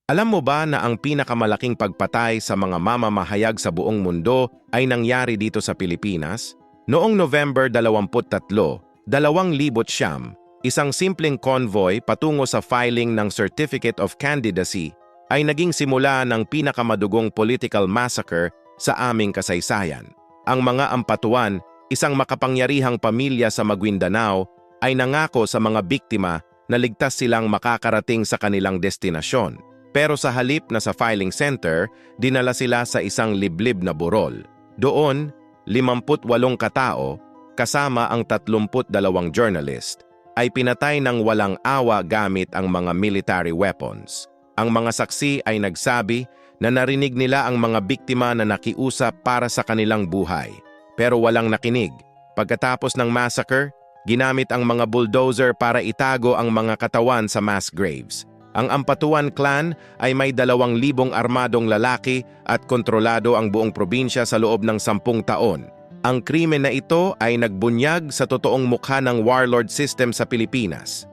Alam mo ba na ang pinakamalaking pagpatay sa mga mamamahayag sa buong mundo ay nangyari dito sa Pilipinas? Noong November 23, 2009, isang simpleng convoy patungo sa filing ng Certificate of Candidacy ay naging simula ng pinakamadugong political massacre sa aming kasaysayan. Ang mga ampatuan, isang makapangyarihang pamilya sa Maguindanao, ay nangako sa mga biktima na ligtas silang makakarating sa kanilang destinasyon. Pero sa halip na sa filing center, dinala sila sa isang liblib na burol. Doon, 58 katao, kasama ang 32 journalist, ay pinatay ng walang awa gamit ang mga military weapons. Ang mga saksi ay nagsabi na narinig nila ang mga biktima na nakiusap para sa kanilang buhay, pero walang nakinig. Pagkatapos ng massacre, ginamit ang mga bulldozer para itago ang mga katawan sa mass graves. Ang Ampatuan Clan ay may 2,000 armadong lalaki at kontrolado ang buong probinsya sa loob ng 10 taon. Ang krimen na ito ay nagbunyag sa totoong mukha ng warlord system sa Pilipinas.